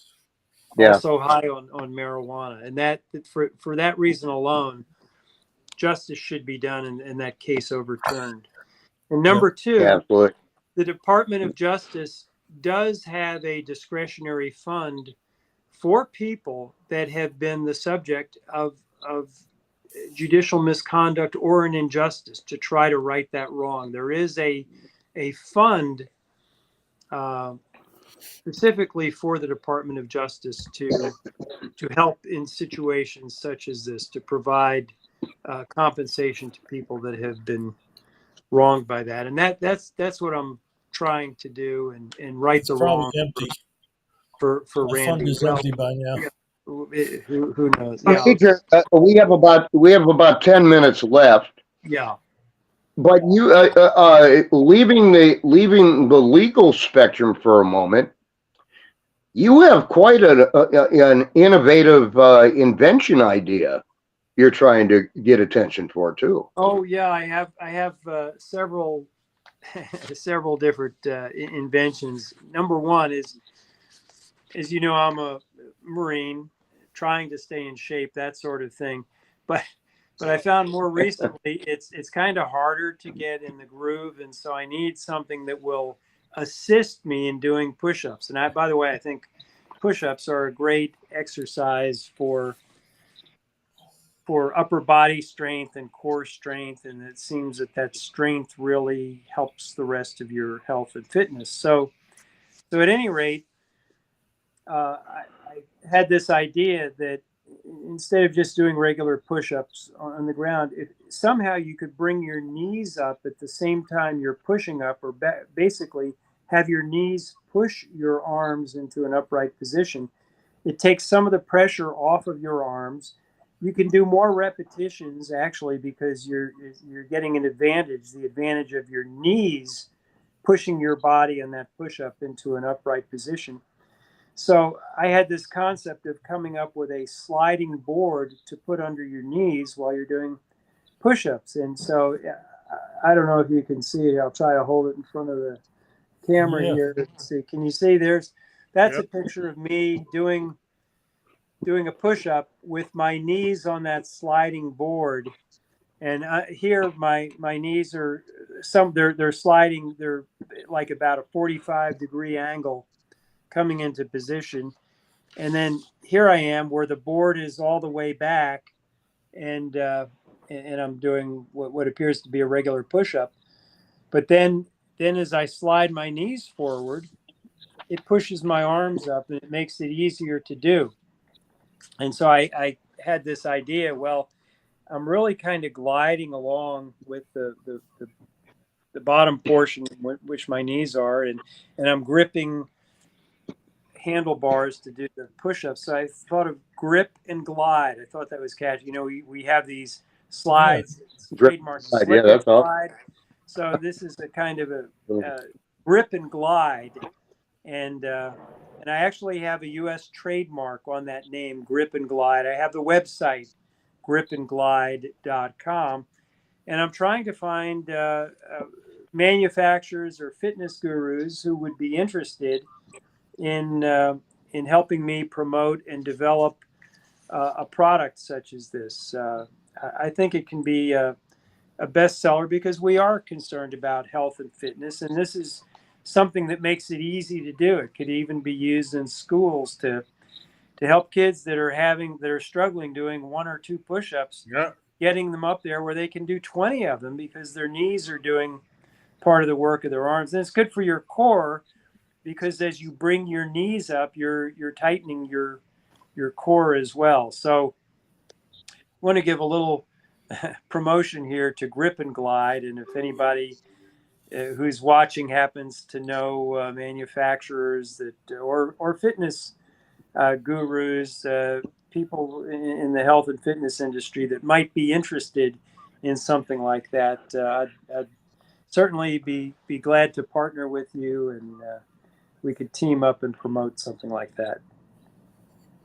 high on marijuana. And that for that reason alone, justice should be done and that case overturned. And number two, the Department of Justice does have a discretionary fund for people that have been the subject of judicial misconduct or an injustice to try to right that wrong. There is a fund specifically for the Department of Justice to help in situations such as this, to provide compensation to people that have been wronged by that. And that's what I'm trying to do and right the wrong for Randy. Fund is empty by now. Who knows? Yeah. We have about 10 minutes left. Yeah. But you leaving the legal spectrum for a moment, You have quite an innovative invention idea you're trying to get attention for too. Oh yeah, I have several several different inventions. Number one is, as you know, I'm a Marine, trying to stay in shape, that sort of thing. But I found more recently it's kind of harder to get in the groove, and so I need something that will assist me in doing push-ups. And by the way, I think push-ups are a great exercise for upper body strength and core strength, and it seems that strength really helps the rest of your health and fitness. So at any rate, I had this idea that instead of just doing regular push-ups on the ground, if somehow you could bring your knees up at the same time you're pushing up, or basically have your knees push your arms into an upright position, it takes some of the pressure off of your arms. You can do more repetitions actually because you're getting an advantage, the advantage of your knees pushing your body in that push-up into an upright position. So I had this concept of coming up with a sliding board to put under your knees while you're doing push-ups. And so I don't know if you can see it. I'll try to hold it in front of the camera Yeah. here. Let's see, can you see? That's Yep. a picture of me doing a push-up with my knees on that sliding board. And here my knees are they're sliding. They're like about a 45-degree angle coming into position. And then here I am where the board is all the way back, and I'm doing what appears to be a regular push-up. But then as I slide my knees forward, it pushes my arms up and it makes it easier to do. And so I had this idea. Well, I'm really kind of gliding along with the bottom portion, which my knees are, and I'm gripping handlebars to do the push-ups. So I thought of grip and glide. I thought that was catchy. You know, we have these slides, trademark Yeah, slip and that's awesome. slide. So this is a kind of a grip and glide, and I actually have a U.S. trademark on that name, grip and glide. I have the website gripandglide.com, and I'm trying to find manufacturers or fitness gurus who would be interested in in helping me promote and develop a product such as this. I think it can be a bestseller because we are concerned about health and fitness, and this is something that makes it easy to do. It could even be used in schools to help kids that are struggling doing one or two push-ups, Yeah. getting them up there where they can do 20 of them because their knees are doing part of the work of their arms. And it's good for your core because as you bring your knees up, you're tightening your core as well. So I want to give a little promotion here to Grip and Glide, and if anybody who's watching happens to know manufacturers that or fitness gurus, people in the health and fitness industry that might be interested in something like that, I'd certainly be glad to partner with you, and we could team up and promote something like that.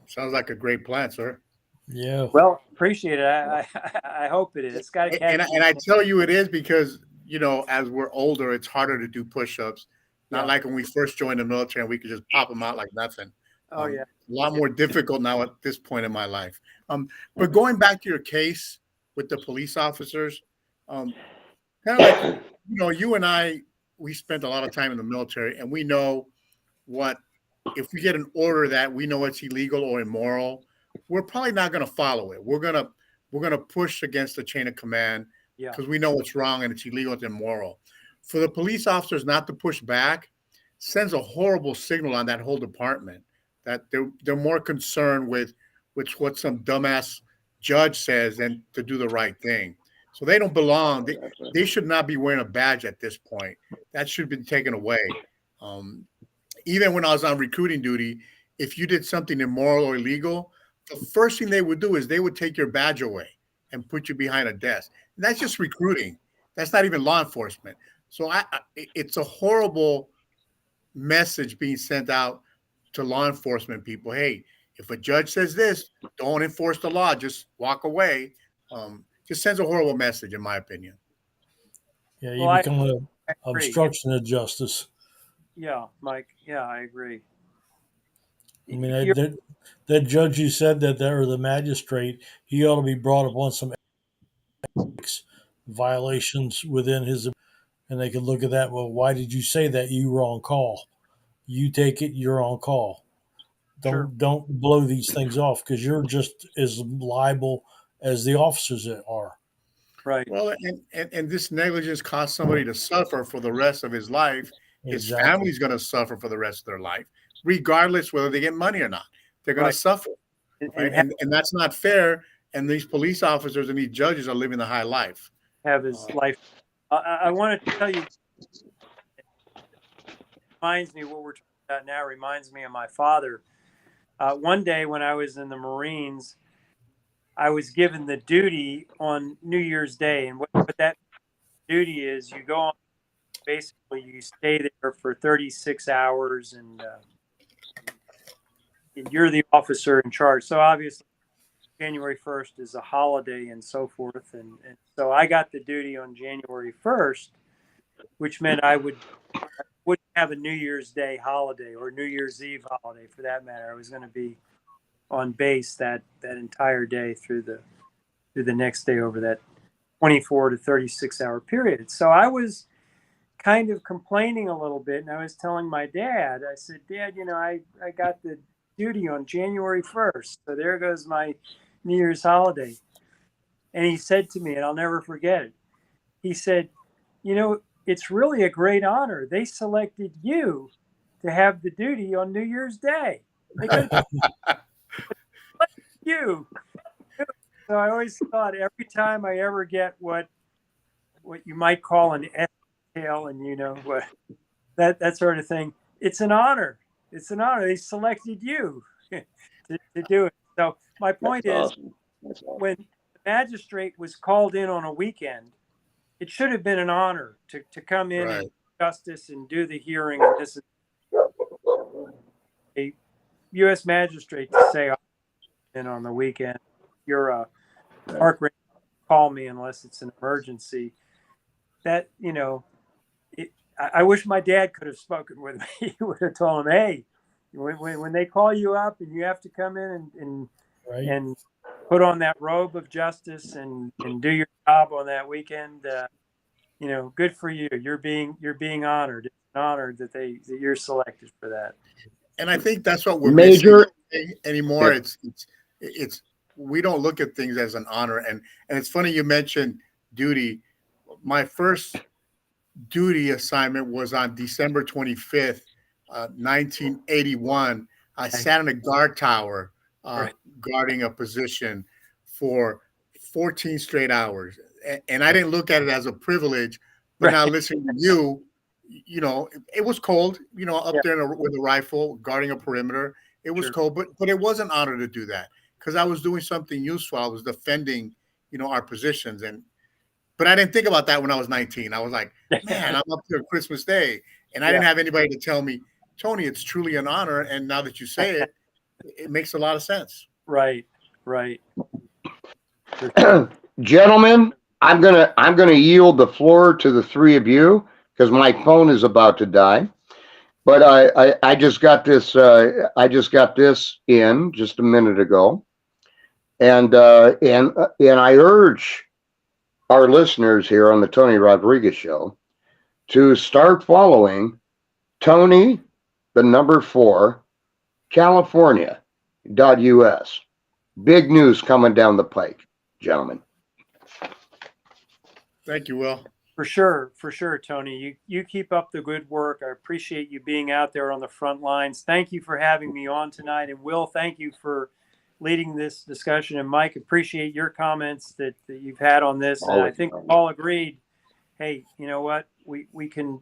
Sounds like a great plan, sir. Yeah. Well, appreciate it. I hope it is. It's got to catch. And I tell you it is because, you know, as we're older, it's harder to do push-ups. Not Yeah. like when we first joined the military and we could just pop them out like nothing. Oh yeah. A lot more difficult now at this point in my life. But going back to your case with the police officers, kind of like, you know, you and I, we spent a lot of time in the military, and we know what, if we get an order that we know it's illegal or immoral, we're probably not going to follow it. We're gonna push against the chain of command Yeah. because we know it's wrong and it's illegal, it's immoral. For the police officers not to push back sends a horrible signal on that whole department that they're more concerned with what some dumbass judge says than to do the right thing. So they don't belong. They should not be wearing a badge at this point. That should be taken away. Um, Even when I was on recruiting duty, if you did something immoral or illegal, the first thing they would do is they would take your badge away and put you behind a desk. And that's just recruiting. That's not even law enforcement. So it's a horrible message being sent out to law enforcement people, hey, if a judge says this, don't enforce the law, just walk away. Just sends a horrible message, in my opinion. Yeah, you Well, I become an agree. obstruction of justice. Yeah, Mike. Yeah, I agree. I mean, You're that judge you said that, or the magistrate, he ought to be brought up on some ethics violations within his, and they could look at that. Well, why did you say that? You were on call. You take it. You're on call. sure. Don't blow these things off because you're just as liable as the officers are. Right. Well, and this negligence caused somebody to suffer for the rest of his life. His Exactly. family's going to suffer for the rest of their life, regardless whether they get money or not. They're going Right. to suffer, right? And that's not fair. And these police officers and these judges are living the high life. have his life. I want to tell you, reminds me what we're talking about now. Reminds me of my father. One day when I was in the Marines, I was given the duty on New Year's Day, and what that duty is, you go on. Basically, you stay there for 36 hours, and you're the officer in charge. So obviously, January 1st is a holiday and so forth, and so I got the duty on January 1st, which meant I wouldn't have a New Year's Day holiday or New Year's Eve holiday for that matter. I was going to be on base that entire day through the next day over that 24 to 36 hour period. So I was kind of complaining a little bit, and I was telling my dad, I said, Dad, I got the duty on January 1st. So there goes my New Year's holiday. And he said to me, and I'll never forget it, he said, it's really a great honor. They selected you to have the duty on New Year's Day. They could have you. So I always thought every time I ever get what you might call an tail, and what that sort of thing, it's an honor. It's an honor. They selected you to do it. So my point is, when the magistrate was called in on a weekend, it should have been an honor to come in and justice and do the hearing. And this is a U.S. magistrate to say, in on the weekend, you're a park ranger, call me unless it's an emergency. That, I wish my dad could have spoken with me. He would have told him, hey, when they call you up and you have to come in and put on that robe of justice and do your job on that weekend, good for you. You're being honored. It's an honor that you're selected for that. And I think that's what we're Major missing anymore. It's we don't look at things as an honor. And it's funny you mentioned duty. My first duty assignment was on December 25th, 1981. I sat in a guard tower guarding a position for 14 straight hours. And I didn't look at it as a privilege, but now listening to you, it was cold, up there with a rifle guarding a perimeter. It was cold, but it was an honor to do that because I was doing something useful. I was defending, our positions. But I didn't think about that when I was 19. I was like, man, I'm up here Christmas Day. And I didn't have anybody to tell me, Tony, it's truly an honor. And now that you say it, it makes a lot of sense. Right. Gentlemen, I'm gonna yield the floor to the three of you because my phone is about to die. But I just got this in just a minute ago, and I urge our listeners here on the Tony Rodriguez Show to start following Tony, the number 4, California.us. Big news coming down the pike, gentlemen. Thank you, Will. For sure, Tony. You keep up the good work. I appreciate you being out there on the front lines. Thank you for having me on tonight. And Will, thank you for leading this discussion. And Mike, appreciate your comments that you've had on this. And I think we all agreed, hey, you know what? We can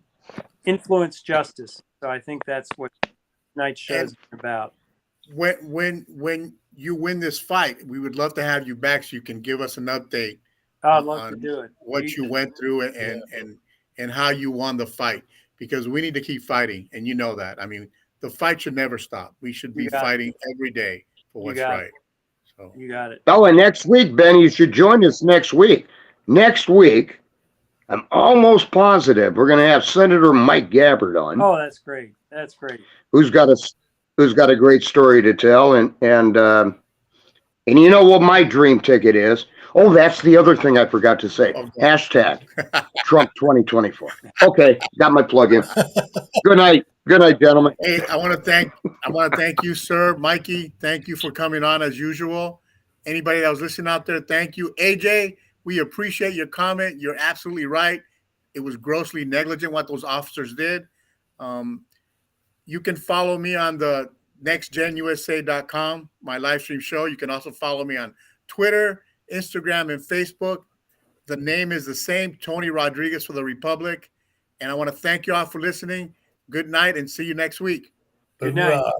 influence justice. So I think that's what tonight's show is about. When you win this fight, we would love to have you back so you can give us an update. I'd love to do it. What you went through and how you won the fight, because we need to keep fighting. And you know that. I mean, the fight should never stop. We should be fighting every day for what's right. So you got it. Oh, and next week, Ben, you should join us next week. Next week, I'm almost positive we're going to have Senator Mike Gabbard on. Oh, that's great. That's great. Who's got a great story to tell, and you know what my dream ticket is? Oh, that's the other thing I forgot to say. Okay. Hashtag Trump 2024. Okay, got my plug in. Good night, gentlemen. Hey, I want to thank you, sir, Mikey. Thank you for coming on as usual. Anybody that was listening out there, thank you. AJ, we appreciate your comment. You're absolutely right. It was grossly negligent what those officers did. You can follow me on the nextgenusa.com, my live stream show. You can also follow me on Twitter, Instagram, and Facebook. The name is the same, Tony Rodriguez for the Republic. And I want to thank you all for listening. Good night and see you next week. Good night. Hoorah.